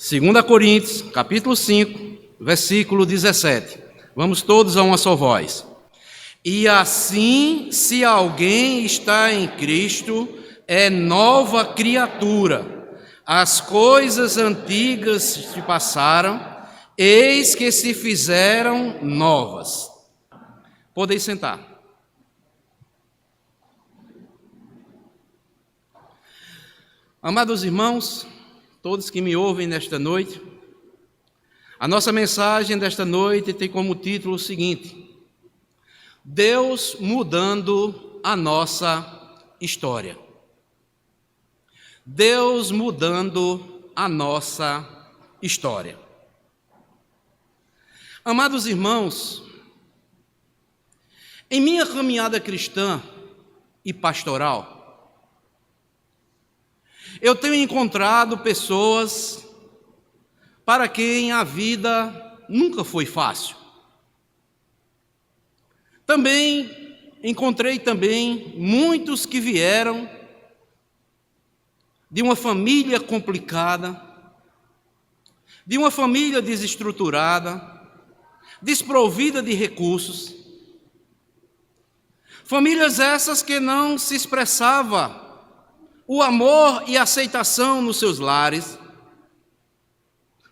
2 Coríntios, capítulo 5, versículo 17. Vamos todos a uma só voz. E assim, se alguém está em Cristo, é nova criatura. As coisas antigas se passaram, eis que se fizeram novas. Podem sentar. Amados irmãos, todos que me ouvem nesta noite, a nossa mensagem desta noite tem como título o seguinte: Deus mudando a nossa história. Deus mudando a nossa história. Amados irmãos, em minha caminhada cristã e pastoral, eu tenho encontrado pessoas para quem a vida nunca foi fácil. Encontrei muitos que vieram de uma família complicada, de uma família desestruturada, desprovida de recursos. Famílias essas que não se expressava o amor e a aceitação nos seus lares,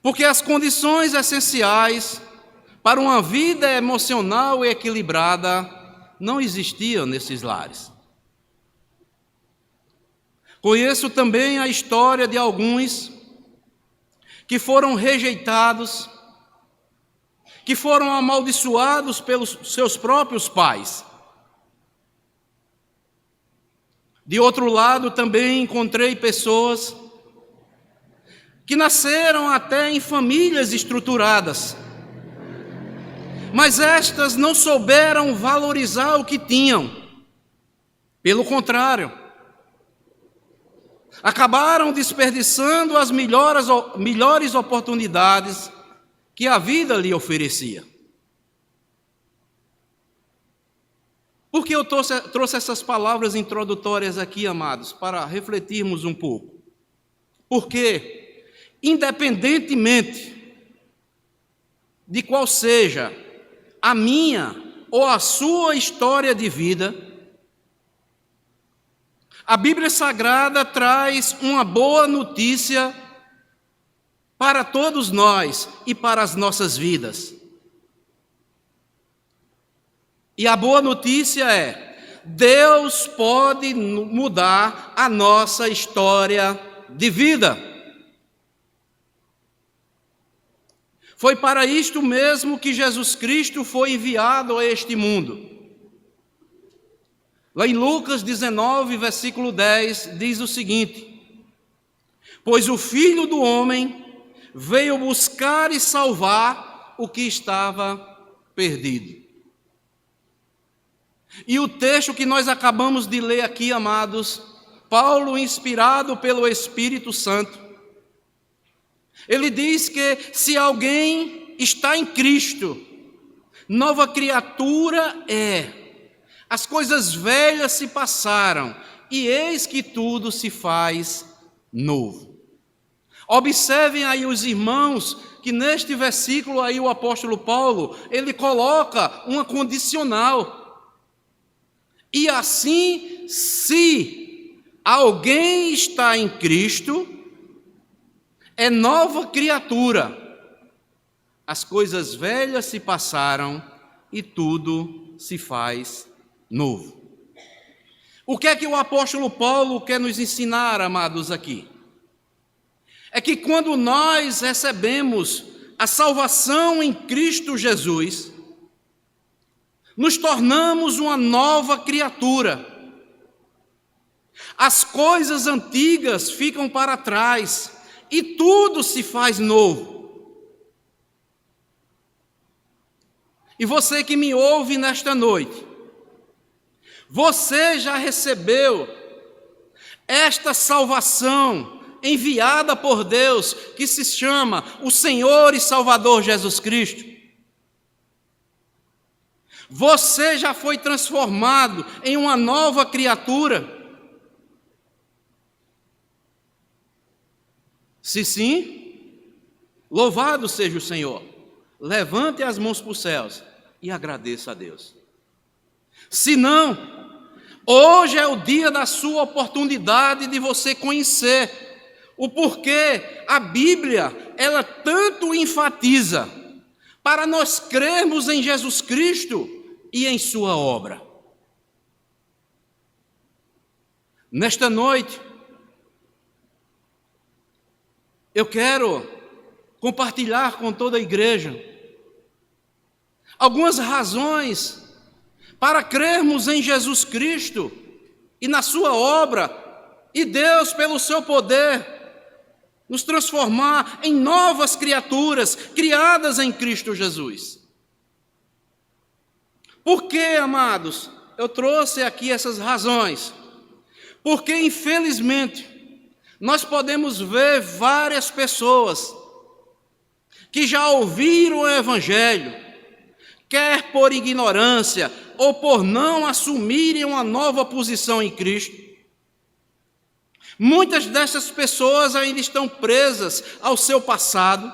porque as condições essenciais para uma vida emocional e equilibrada não existiam nesses lares. Conheço também a história de alguns que foram rejeitados, que foram amaldiçoados pelos seus próprios pais. De outro lado, também encontrei pessoas que nasceram até em famílias estruturadas, mas estas não souberam valorizar o que tinham. Pelo contrário, acabaram desperdiçando as melhores oportunidades que a vida lhe oferecia. Por que eu trouxe essas palavras introdutórias aqui, amados, para refletirmos um pouco? Porque, independentemente de qual seja a minha ou a sua história de vida, a Bíblia Sagrada traz uma boa notícia para todos nós e para as nossas vidas. E a boa notícia é: Deus pode mudar a nossa história de vida. Foi para isto mesmo que Jesus Cristo foi enviado a este mundo. Lá em Lucas 19, versículo 10, diz o seguinte: Pois o Filho do Homem veio buscar e salvar o que estava perdido. E o texto que nós acabamos de ler aqui, amados, Paulo, inspirado pelo Espírito Santo, ele diz que se alguém está em Cristo, nova criatura é. As coisas velhas se passaram, e eis que tudo se faz novo. Observem aí os irmãos, que neste versículo aí o apóstolo Paulo, ele coloca uma condicional. E assim, se alguém está em Cristo, é nova criatura. As coisas velhas se passaram e tudo se faz novo. O que é que o apóstolo Paulo quer nos ensinar, amados, aqui? É que quando nós recebemos a salvação em Cristo Jesus, nos tornamos uma nova criatura. As coisas antigas ficam para trás e tudo se faz novo. E você que me ouve nesta noite, você já recebeu esta salvação enviada por Deus, que se chama o Senhor e Salvador Jesus Cristo? Você já foi transformado em uma nova criatura? Se sim, Louvado seja o Senhor. Levante as mãos para os céus e agradeça a Deus. Se não, hoje é o dia da sua oportunidade de você conhecer o porquê a Bíblia, ela tanto enfatiza para nós crermos em Jesus Cristo e em sua obra. Nesta noite, eu quero compartilhar com toda a igreja algumas razões para crermos em Jesus Cristo e na sua obra, e Deus, pelo seu poder, nos transformar em novas criaturas criadas em Cristo Jesus. Por que, amados, eu trouxe aqui essas razões? Porque, infelizmente, nós podemos ver várias pessoas que já ouviram o Evangelho, quer por ignorância ou por não assumirem uma nova posição em Cristo. Muitas dessas pessoas ainda estão presas ao seu passado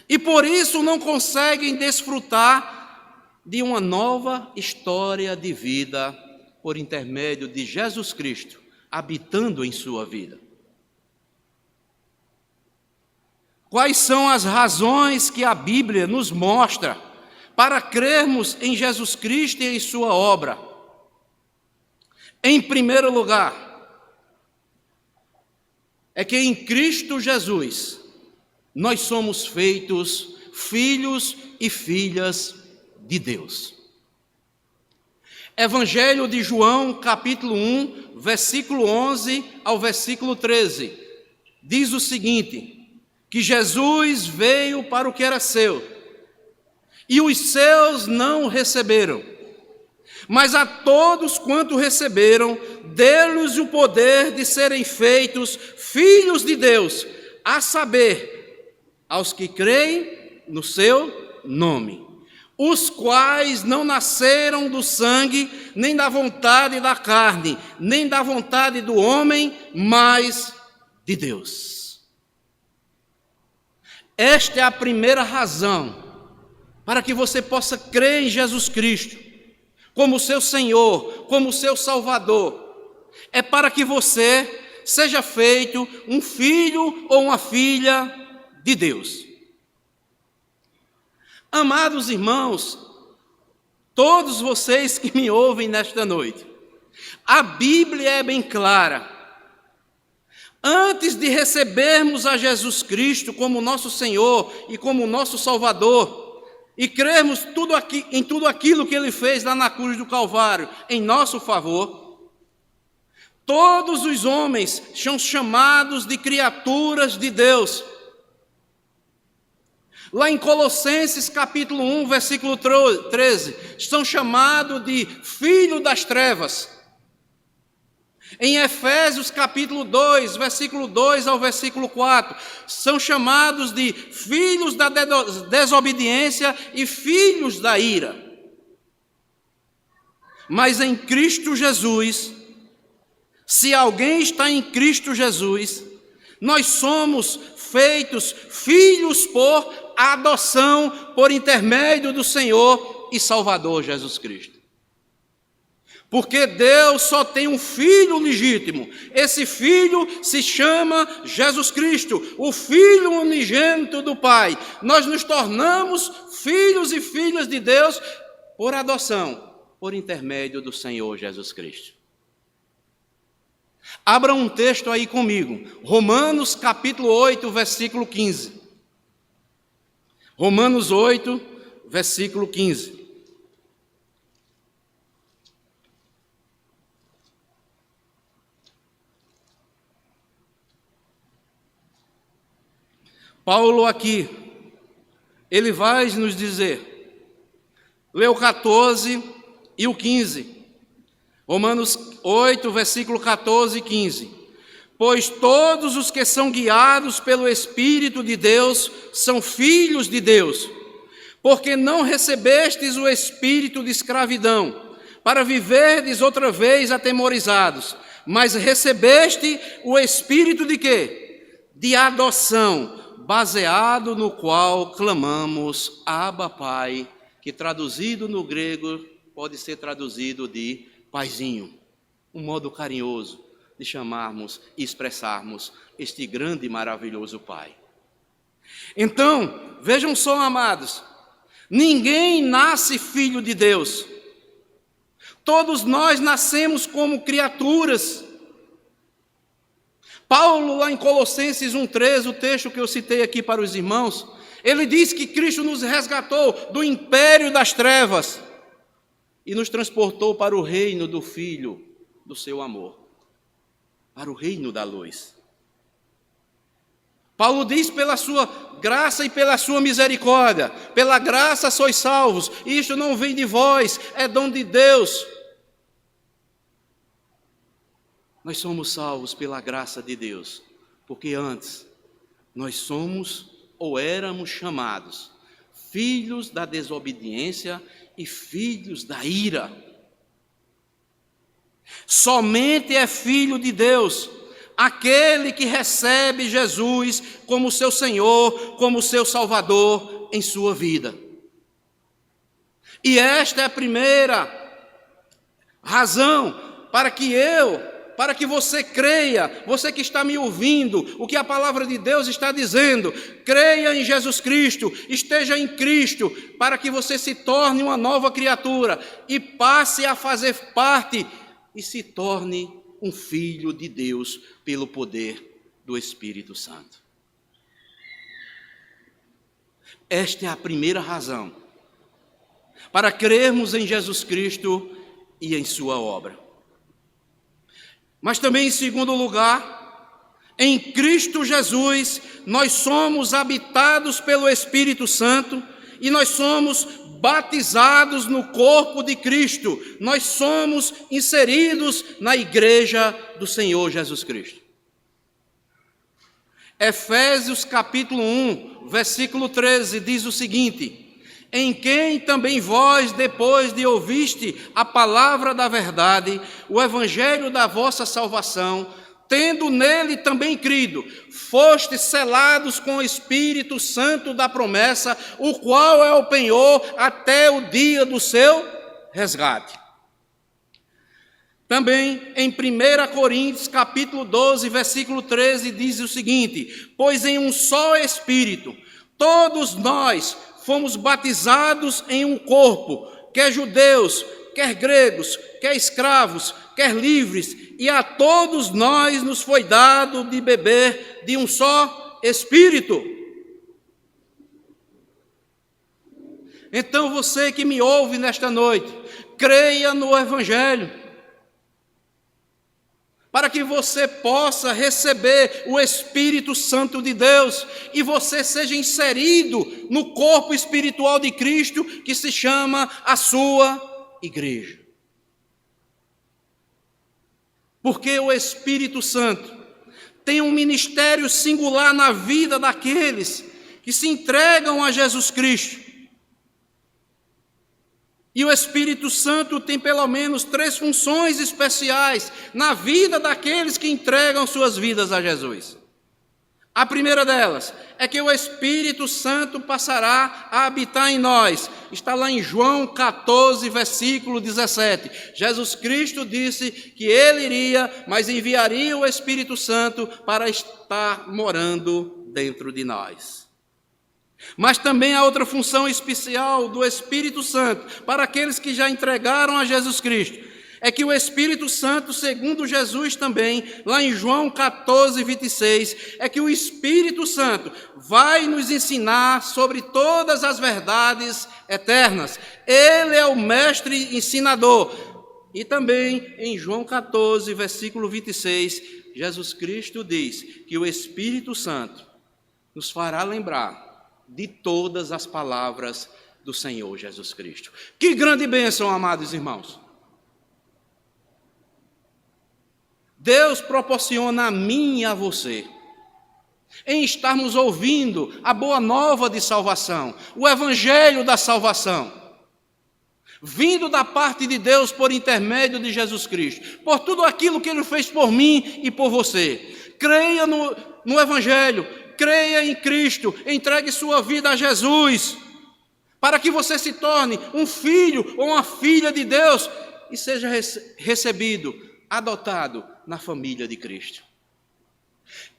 e por isso não conseguem desfrutar de uma nova história de vida por intermédio de Jesus Cristo habitando em sua vida. Quais são as razões que a Bíblia nos mostra para crermos em Jesus Cristo e em sua obra? Em primeiro lugar, é que em Cristo Jesus nós somos feitos filhos e filhas de Deus. Evangelho de João, capítulo 1, versículo 11 ao versículo 13, diz o seguinte: que Jesus veio para o que era seu, e os seus não o receberam. Mas a todos quanto receberam, deu-lhes o poder de serem feitos filhos de Deus, a saber, aos que creem no seu nome, os quais não nasceram do sangue, nem da vontade da carne, nem da vontade do homem, mas de Deus. Esta é a primeira razão para que você possa crer em Jesus Cristo como seu Senhor, como seu Salvador. É para que você seja feito um filho ou uma filha de Deus. Amados irmãos, todos vocês que me ouvem nesta noite, a Bíblia é bem clara. Antes de recebermos a Jesus Cristo como nosso Senhor e como nosso Salvador, e crermos em tudo aquilo que Ele fez lá na cruz do Calvário em nosso favor, todos os homens são chamados de criaturas de Deus. Lá em Colossenses capítulo 1, versículo 13, são chamados de filho das trevas. Em Efésios capítulo 2, versículo 2 ao versículo 4, são chamados de filhos da desobediência e filhos da ira. Mas em Cristo Jesus, se alguém está em Cristo Jesus, nós somos feitos filhos por adoção, por intermédio do Senhor e Salvador Jesus Cristo. Porque Deus só tem um filho legítimo. Esse filho se chama Jesus Cristo, o Filho unigênito do Pai. Nós nos tornamos filhos e filhas de Deus por adoção, por intermédio do Senhor Jesus Cristo. Abra um texto aí comigo, Romanos capítulo 8, versículo 15. Romanos 8, versículo 15. Paulo aqui, ele vai nos dizer, lê o 14 e o 15, Romanos 8, versículo 14 e 15. Pois todos os que são guiados pelo Espírito de Deus são filhos de Deus, porque não recebestes o espírito de escravidão, para viverdes outra vez atemorizados, mas recebeste o espírito de quê? De adoção, baseado no qual clamamos Abba Pai, que traduzido no grego pode ser traduzido de paizinho, um modo carinhoso de chamarmos e expressarmos este grande e maravilhoso Pai. Então, vejam só, amados, ninguém nasce filho de Deus. Todos nós nascemos como criaturas. Paulo, lá em Colossenses 1,13, o texto que eu citei aqui para os irmãos, ele diz que Cristo nos resgatou do império das trevas e nos transportou para o reino do Filho do seu amor, para o reino da luz. Paulo diz: pela sua graça e pela sua misericórdia, pela graça sois salvos, isto não vem de vós, é dom de Deus. Nós somos salvos pela graça de Deus, porque antes nós somos ou éramos chamados filhos da desobediência e filhos da ira. Somente é filho de Deus aquele que recebe Jesus como seu Senhor, como seu Salvador em sua vida. E esta é a primeira razão para que você creia, você que está me ouvindo, o que a palavra de Deus está dizendo, creia em Jesus Cristo, esteja em Cristo, para que você se torne uma nova criatura e passe a fazer parte e se torne um filho de Deus pelo poder do Espírito Santo. Esta é a primeira razão para crermos em Jesus Cristo e em sua obra. Mas também, em segundo lugar, em Cristo Jesus, nós somos habitados pelo Espírito Santo e nós somos batizados no corpo de Cristo. Nós somos inseridos na igreja do Senhor Jesus Cristo. Efésios capítulo 1, versículo 13, diz o seguinte: em quem também vós, depois de ouviste a palavra da verdade, o evangelho da vossa salvação, tendo nele também crido, fostes selados com o Espírito Santo da promessa, o qual é o penhor até o dia do seu resgate. Também em 1 Coríntios capítulo 12, versículo 13, diz o seguinte: pois em um só Espírito, todos nós fomos batizados em um corpo, quer judeus, quer gregos, quer escravos, quer livres, e a todos nós nos foi dado de beber de um só Espírito. Então você que me ouve nesta noite, creia no Evangelho, para que você possa receber o Espírito Santo de Deus e você seja inserido no corpo espiritual de Cristo, que se chama a sua igreja. Porque o Espírito Santo tem um ministério singular na vida daqueles que se entregam a Jesus Cristo. E o Espírito Santo tem pelo menos 3 funções especiais na vida daqueles que entregam suas vidas a Jesus. A primeira delas é que o Espírito Santo passará a habitar em nós. Está lá em João 14, versículo 17. Jesus Cristo disse que Ele iria, mas enviaria o Espírito Santo para estar morando dentro de nós. Mas também há outra função especial do Espírito Santo para aqueles que já entregaram a Jesus Cristo. É que o Espírito Santo, segundo Jesus também, lá em João 14, 26, é que o Espírito Santo vai nos ensinar sobre todas as verdades eternas. Ele é o mestre ensinador. E também em João 14, versículo 26, Jesus Cristo diz que o Espírito Santo nos fará lembrar de todas as palavras do Senhor Jesus Cristo. Que grande bênção, amados irmãos! Deus proporciona a mim e a você, em estarmos ouvindo a boa nova de salvação, o evangelho da salvação, vindo da parte de Deus por intermédio de Jesus Cristo, por tudo aquilo que Ele fez por mim e por você. Creia no evangelho, creia em Cristo, entregue sua vida a Jesus, para que você se torne um filho ou uma filha de Deus e seja recebido, adotado na família de Cristo.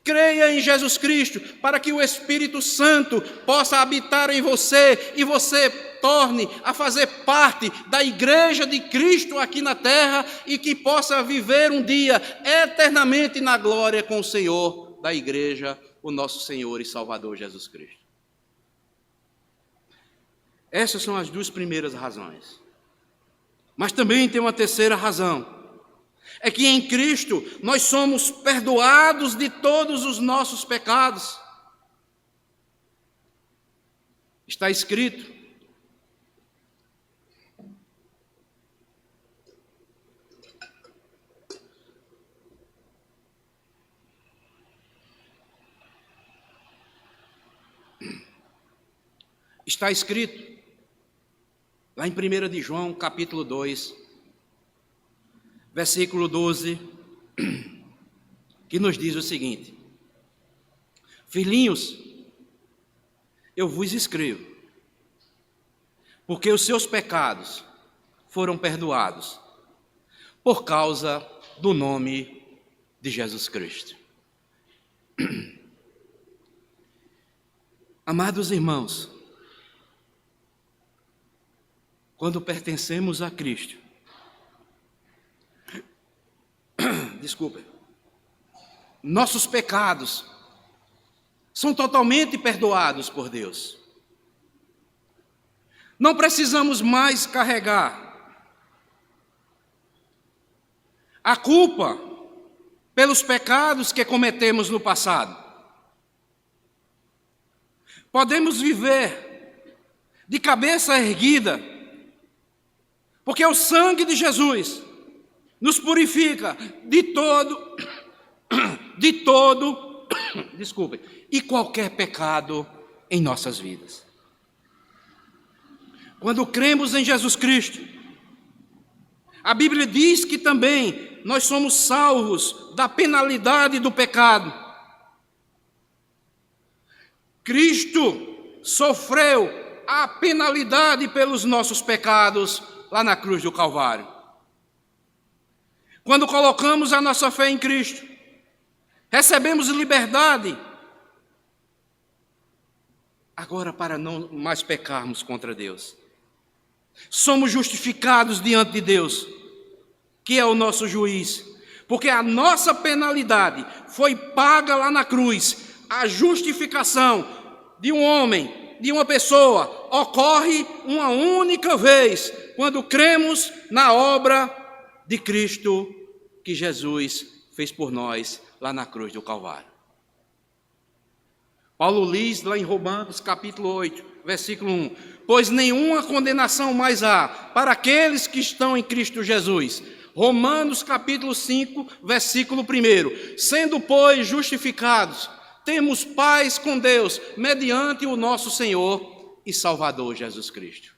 Creia em Jesus Cristo, para que o Espírito Santo possa habitar em você e você torne a fazer parte da igreja de Cristo aqui na terra e que possa viver um dia eternamente na glória com o Senhor da igreja, o nosso Senhor e Salvador Jesus Cristo. Essas são as duas primeiras razões. Mas também tem uma terceira razão. É que em Cristo nós somos perdoados de todos os nossos pecados. Está escrito. Está escrito lá em 1 de João, capítulo 2, versículo 12, que nos diz o seguinte: filhinhos, eu vos escrevo, porque os seus pecados foram perdoados, por causa do nome de Jesus Cristo. Amados irmãos, quando pertencemos a Cristo, nossos pecados são totalmente perdoados por Deus. Não precisamos mais carregar a culpa pelos pecados que cometemos no passado. Podemos viver de cabeça erguida, porque o sangue de Jesus nos purifica de todo, e qualquer pecado em nossas vidas. Quando cremos em Jesus Cristo, a Bíblia diz que também nós somos salvos da penalidade do pecado. Cristo sofreu a penalidade pelos nossos pecados lá na cruz do Calvário. Quando colocamos a nossa fé em Cristo, recebemos liberdade agora para não mais pecarmos contra Deus. Somos justificados diante de Deus, que é o nosso juiz, porque a nossa penalidade foi paga lá na cruz. A justificação de um homem, de uma pessoa, ocorre uma única vez, quando cremos na obra de Cristo que Jesus fez por nós lá na cruz do Calvário. Paulo diz lá em Romanos capítulo 8, versículo 1: pois nenhuma condenação mais há para aqueles que estão em Cristo Jesus. Romanos capítulo 5, versículo 1: sendo, pois, justificados, temos paz com Deus, mediante o nosso Senhor e Salvador Jesus Cristo.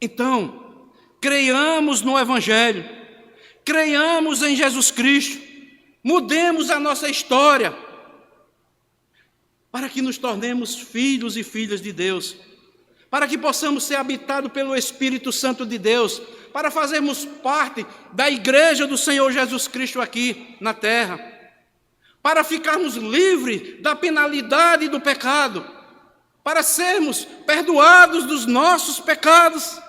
Então, creiamos no Evangelho, creiamos em Jesus Cristo, mudemos a nossa história, para que nos tornemos filhos e filhas de Deus, para que possamos ser habitados pelo Espírito Santo de Deus, para fazermos parte da igreja do Senhor Jesus Cristo aqui na terra, para ficarmos livres da penalidade do pecado, para sermos perdoados dos nossos pecados.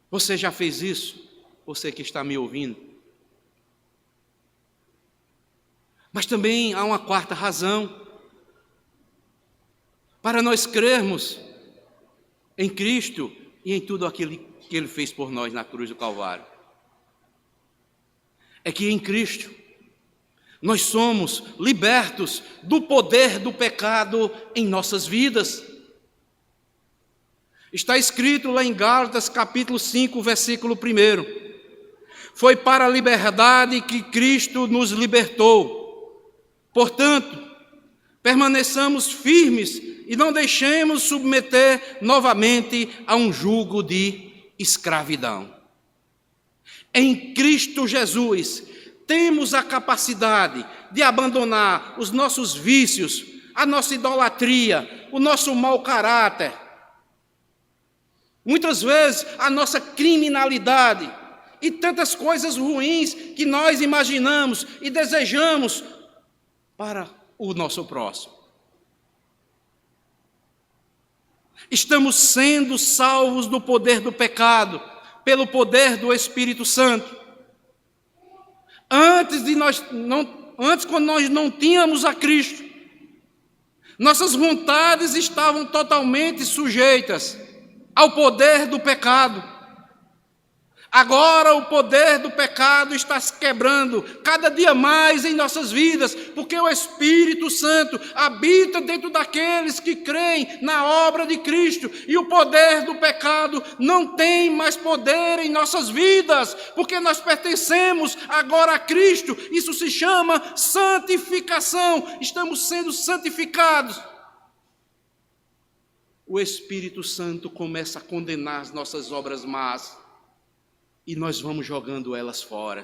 Você já fez isso? Você que está me ouvindo? Mas também há uma quarta razão para nós crermos em Cristo e em tudo aquilo que Ele fez por nós na cruz do Calvário. É que em Cristo nós somos libertos do poder do pecado em nossas vidas. Está escrito lá em Gálatas capítulo 5, versículo 1: foi para a liberdade que Cristo nos libertou. Portanto, permaneçamos firmes e não deixemos submeter novamente a um jugo de escravidão. Em Cristo Jesus, temos a capacidade de abandonar os nossos vícios, a nossa idolatria, o nosso mau caráter, muitas vezes a nossa criminalidade e tantas coisas ruins que nós imaginamos e desejamos para o nosso próximo. Estamos sendo salvos do poder do pecado, pelo poder do Espírito Santo. Antes, quando nós não tínhamos a Cristo, nossas vontades estavam totalmente sujeitas ao poder do pecado. Agora o poder do pecado está se quebrando cada dia mais em nossas vidas, porque o Espírito Santo habita dentro daqueles que creem na obra de Cristo, e o poder do pecado não tem mais poder em nossas vidas, porque nós pertencemos agora a Cristo. Isso se chama santificação, estamos sendo santificados. O Espírito Santo começa a condenar as nossas obras más, e nós vamos jogando elas fora.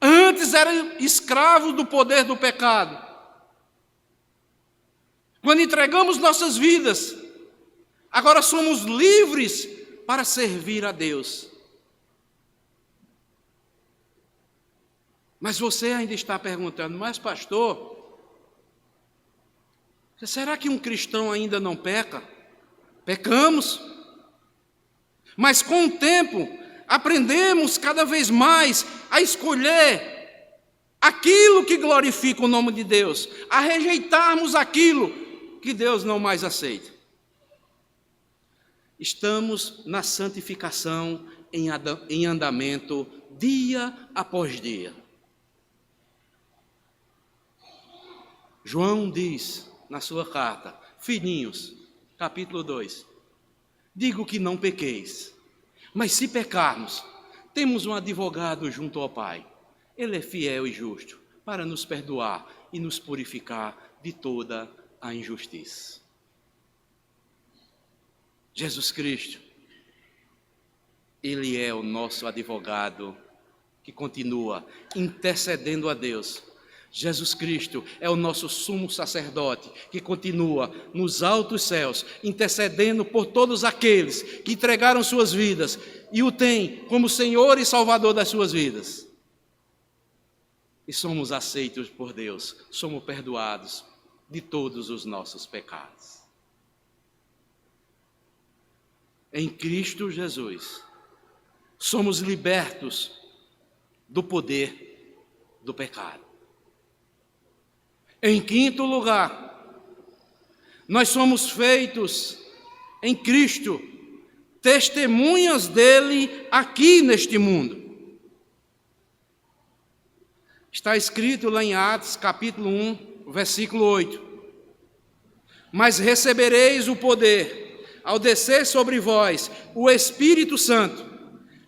Antes eram escravos do poder do pecado. Quando entregamos nossas vidas, agora somos livres para servir a Deus. Mas você ainda está perguntando, mas pastor, será que um cristão ainda não peca? Pecamos. Mas com o tempo, aprendemos cada vez mais a escolher aquilo que glorifica o nome de Deus, a rejeitarmos aquilo que Deus não mais aceita. Estamos na santificação em andamento dia após dia. João diz na sua carta, filhinhos, capítulo 2, digo que não pequeis, mas se pecarmos, temos um advogado junto ao Pai. Ele é fiel e justo para nos perdoar e nos purificar de toda a injustiça. Jesus Cristo, Ele é o nosso advogado que continua intercedendo a Deus. Jesus Cristo é o nosso sumo sacerdote que continua nos altos céus, intercedendo por todos aqueles que entregaram suas vidas e o têm como Senhor e Salvador das suas vidas. E somos aceitos por Deus, somos perdoados de todos os nossos pecados. Em Cristo Jesus, somos libertos do poder do pecado. Em quinto lugar, nós somos feitos em Cristo testemunhas dele aqui neste mundo. Está escrito lá em Atos, capítulo 1, versículo 8. Mas recebereis o poder ao descer sobre vós o Espírito Santo,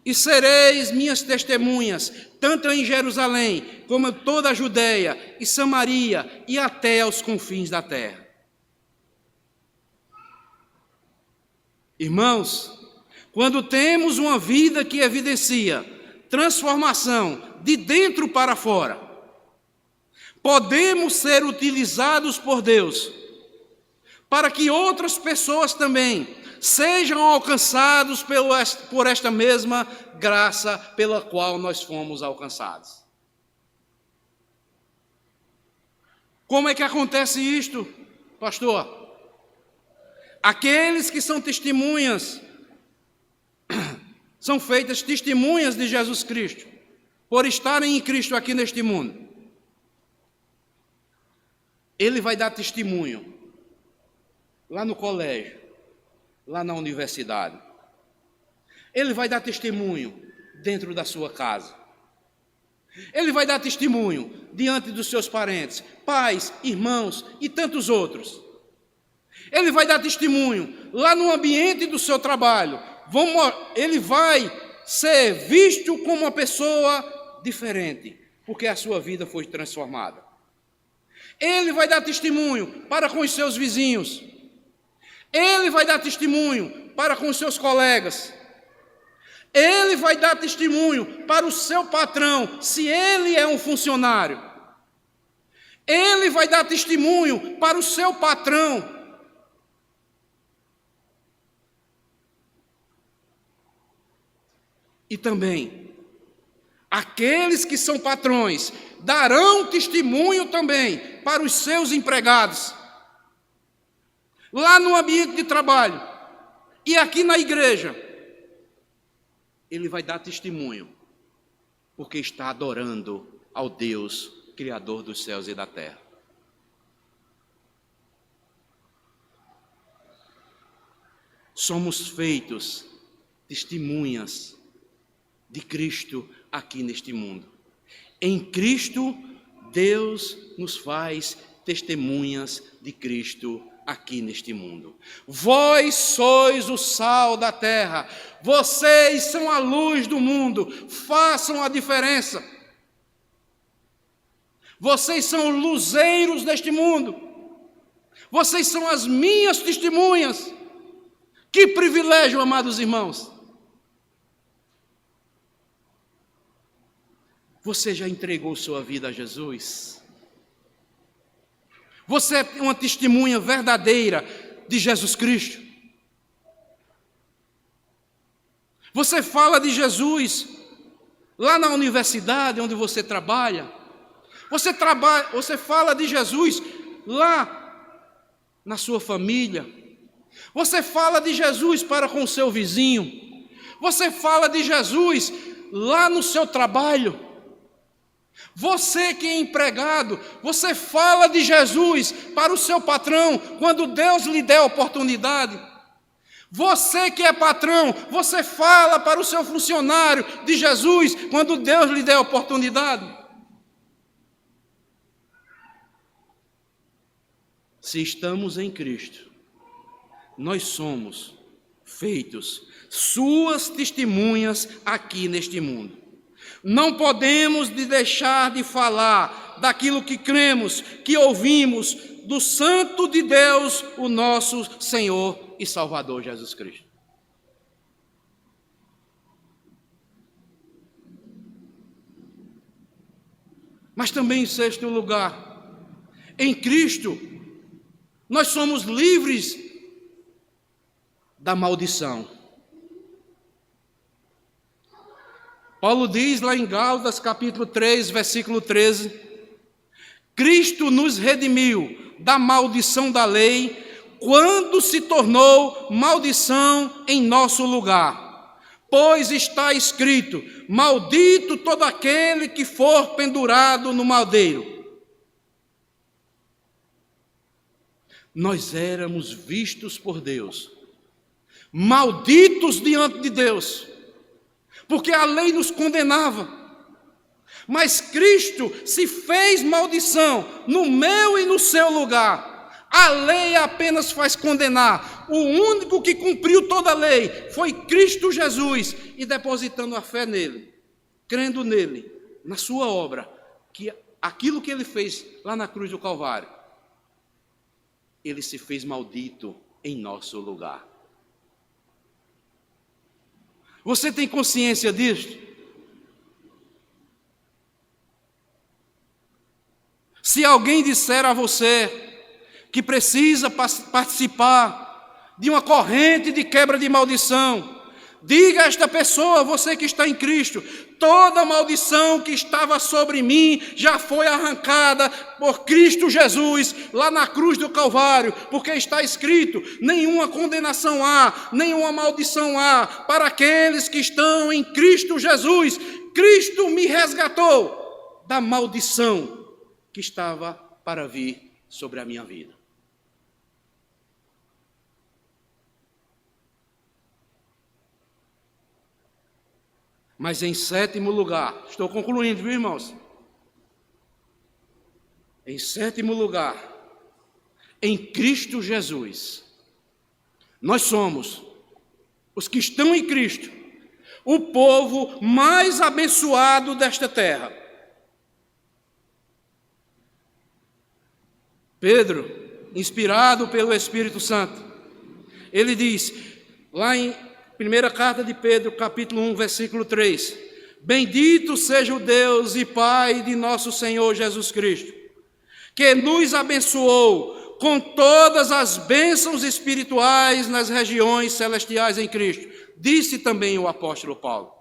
e sereis minhas testemunhas, tanto em Jerusalém, como em toda a Judeia e Samaria, e até aos confins da terra. Irmãos, quando temos uma vida que evidencia transformação de dentro para fora, podemos ser utilizados por Deus para que outras pessoas também sejam alcançados por esta mesma graça pela qual nós fomos alcançados. Como é que acontece isto, pastor? Aqueles que são testemunhas, são feitas testemunhas de Jesus Cristo, por estarem em Cristo aqui neste mundo. Ele vai dar testemunho lá no colégio, lá na universidade. Ele vai dar testemunho dentro da sua casa. Ele vai dar testemunho diante dos seus parentes, pais, irmãos e tantos outros. Ele vai dar testemunho lá no ambiente do seu trabalho. Ele vai ser visto como uma pessoa diferente, porque a sua vida foi transformada. Ele vai dar testemunho para com os seus vizinhos. Ele vai dar testemunho para com os seus colegas. Ele vai dar testemunho para o seu patrão, se ele é um funcionário. Ele vai dar testemunho para o seu patrão. E também, aqueles que são patrões darão testemunho também para os seus empregados, lá no ambiente de trabalho e aqui na igreja. Ele vai dar testemunho, porque está adorando ao Deus Criador dos céus e da terra. Somos feitos testemunhas de Cristo aqui neste mundo. Em Cristo, Deus nos faz testemunhas de Cristo aqui neste mundo. Vós sois o sal da terra, vocês são a luz do mundo, façam a diferença. Vocês são os luzeiros deste mundo, vocês são as minhas testemunhas. Que privilégio, amados irmãos! Você já entregou sua vida a Jesus? Você é uma testemunha verdadeira de Jesus Cristo? Você fala de Jesus lá na universidade onde você trabalha? Você fala de Jesus lá na sua família? Você fala de Jesus para com o seu vizinho? Você fala de Jesus lá no seu trabalho? Você que é empregado, você fala de Jesus para o seu patrão quando Deus lhe der a oportunidade. Você que é patrão, você fala para o seu funcionário de Jesus quando Deus lhe der a oportunidade. Se estamos em Cristo, nós somos feitos suas testemunhas aqui neste mundo. Não podemos deixar de falar daquilo que cremos, que ouvimos do Santo de Deus, o nosso Senhor e Salvador Jesus Cristo. Mas também, em sexto lugar, em Cristo, nós somos livres da maldição. Paulo diz lá em Gálatas capítulo 3, versículo 13, Cristo nos redimiu da maldição da lei, quando se tornou maldição em nosso lugar. Pois está escrito, maldito todo aquele que for pendurado no madeiro. Nós éramos vistos por Deus, malditos diante de Deus, porque a lei nos condenava, mas Cristo se fez maldição no meu e no seu lugar. A lei apenas faz condenar. O único que cumpriu toda a lei foi Cristo Jesus, e depositando a fé nele, crendo nele, na sua obra, que aquilo que ele fez lá na cruz do Calvário, ele se fez maldito em nosso lugar. Você tem consciência disso? Se alguém disser a você que precisa participar de uma corrente de quebra de maldição, diga a esta pessoa, você que está em Cristo, toda maldição que estava sobre mim já foi arrancada por Cristo Jesus, lá na cruz do Calvário, porque está escrito, nenhuma condenação há, nenhuma maldição há, para aqueles que estão em Cristo Jesus. Cristo me resgatou da maldição que estava para vir sobre a minha vida. Mas em sétimo lugar, estou concluindo, viu, irmãos? Em sétimo lugar, em Cristo Jesus, nós somos, os que estão em Cristo, o povo mais abençoado desta terra. Pedro, inspirado pelo Espírito Santo, ele diz, lá em Primeira carta de Pedro, capítulo 1, versículo 3. Bendito seja o Deus e Pai de nosso Senhor Jesus Cristo, que nos abençoou com todas as bênçãos espirituais nas regiões celestiais em Cristo. Disse também o apóstolo Paulo.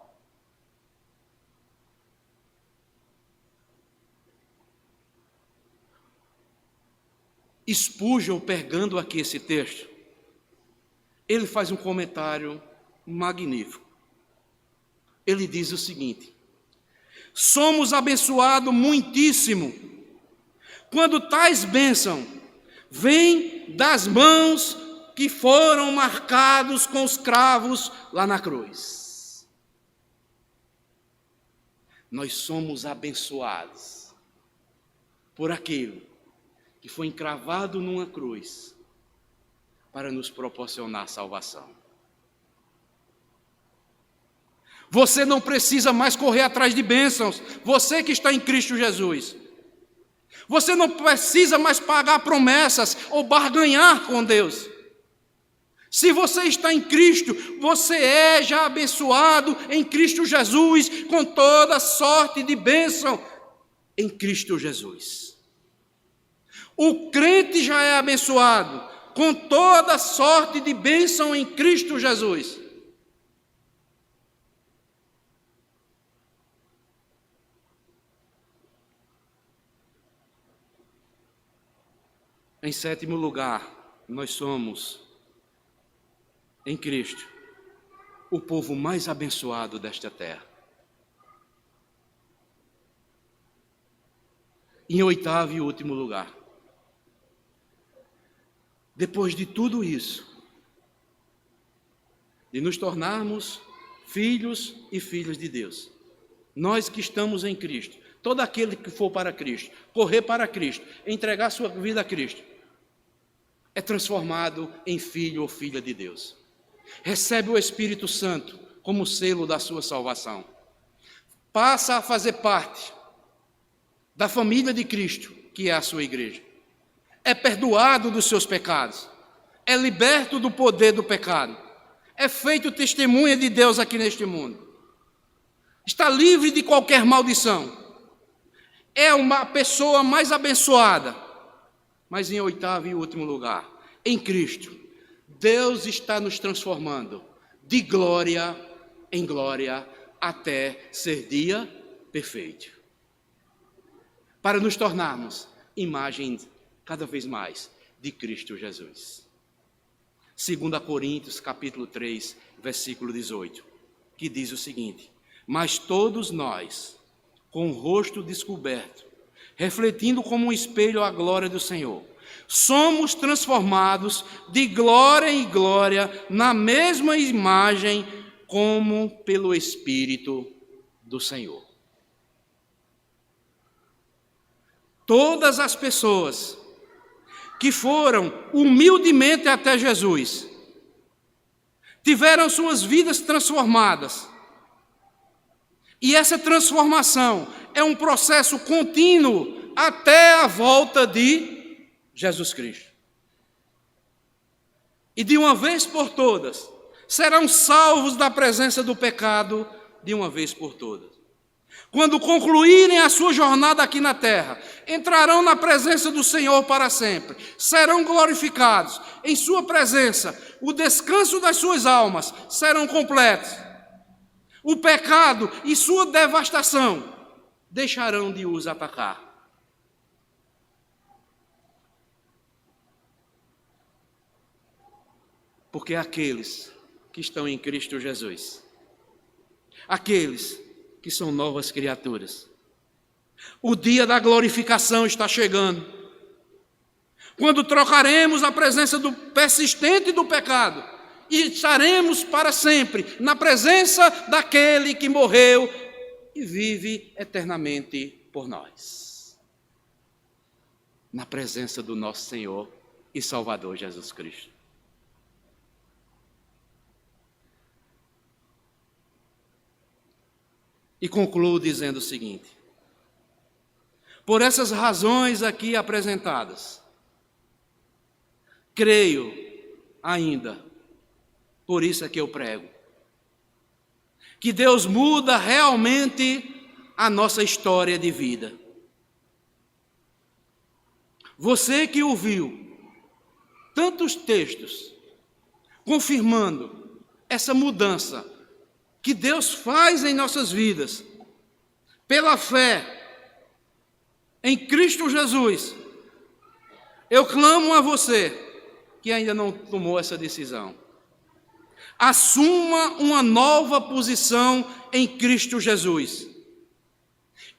Spurgeon, pegando aqui esse texto, ele faz um comentário magnífico. Ele diz o seguinte: somos abençoados muitíssimo quando tais bênçãos vêm das mãos que foram marcados com os cravos lá na cruz. Nós somos abençoados por aquilo que foi encravado numa cruz para nos proporcionar salvação. Você não precisa mais correr atrás de bênçãos, você que está em Cristo Jesus. Você não precisa mais pagar promessas ou barganhar com Deus. Se você está em Cristo, você é já abençoado em Cristo Jesus, com toda sorte de bênção em Cristo Jesus. O crente já é abençoado com toda sorte de bênção em Cristo Jesus. Em sétimo lugar, nós somos, em Cristo, o povo mais abençoado desta terra. Em oitavo e último lugar, depois de tudo isso, de nos tornarmos filhos e filhas de Deus, nós que estamos em Cristo, todo aquele que for para Cristo, correr para Cristo, entregar sua vida a Cristo, é transformado em filho ou filha de Deus. Recebe o Espírito Santo como selo da sua salvação. Passa a fazer parte da família de Cristo, que é a sua igreja. É perdoado dos seus pecados. É liberto do poder do pecado. É feito testemunha de Deus aqui neste mundo. Está livre de qualquer maldição. É uma pessoa mais abençoada. Mas em oitavo e último lugar, em Cristo, Deus está nos transformando de glória em glória até ser dia perfeito. Para nos tornarmos imagens cada vez mais de Cristo Jesus. 2 Coríntios, capítulo 3, versículo 18, que diz o seguinte: mas todos nós, com o rosto descoberto, refletindo como um espelho a glória do Senhor, somos transformados de glória em glória na mesma imagem como pelo Espírito do Senhor. Todas as pessoas que foram humildemente até Jesus tiveram suas vidas transformadas. E essa transformação é um processo contínuo até a volta de Jesus Cristo. E de uma vez por todas, serão salvos da presença do pecado de uma vez por todas. Quando concluírem a sua jornada aqui na terra, entrarão na presença do Senhor para sempre, serão glorificados em sua presença, o descanso das suas almas serão completos. O pecado e sua devastação deixarão de os atacar. Porque aqueles que estão em Cristo Jesus, aqueles que são novas criaturas, o dia da glorificação está chegando, quando trocaremos a presença do persistente do pecado e estaremos para sempre na presença daquele que morreu e vive eternamente por nós, na presença do nosso Senhor e Salvador Jesus Cristo. E concluo dizendo o seguinte: por essas razões aqui apresentadas, creio ainda, por isso é que eu prego, que Deus muda realmente a nossa história de vida. Você que ouviu tantos textos confirmando essa mudança que Deus faz em nossas vidas, pela fé em Cristo Jesus, eu clamo a você que ainda não tomou essa decisão. Assuma uma nova posição em Cristo Jesus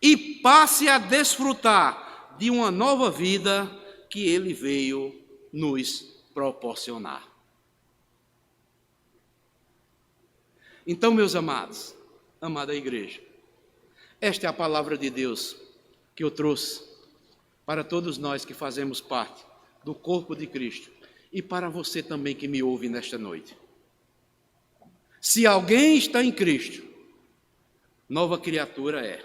e passe a desfrutar de uma nova vida que Ele veio nos proporcionar. Então, meus amados, amada igreja, esta é a palavra de Deus que eu trouxe para todos nós que fazemos parte do corpo de Cristo e para você também que me ouve nesta noite. Se alguém está em Cristo, nova criatura é.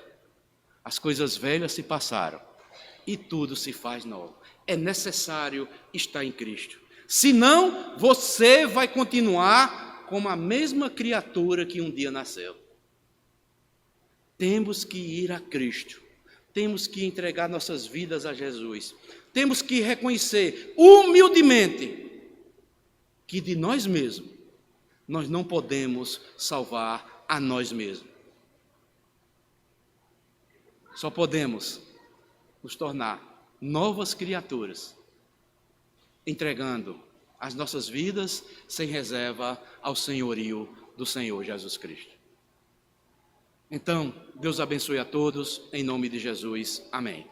As coisas velhas se passaram e tudo se faz novo. É necessário estar em Cristo. Senão, você vai continuar como a mesma criatura que um dia nasceu. Temos que ir a Cristo. Temos que entregar nossas vidas a Jesus. Temos que reconhecer humildemente que de nós mesmos nós não podemos salvar a nós mesmos. Só podemos nos tornar novas criaturas, entregando as nossas vidas sem reserva ao senhorio do Senhor Jesus Cristo. Então, Deus abençoe a todos, em nome de Jesus. Amém.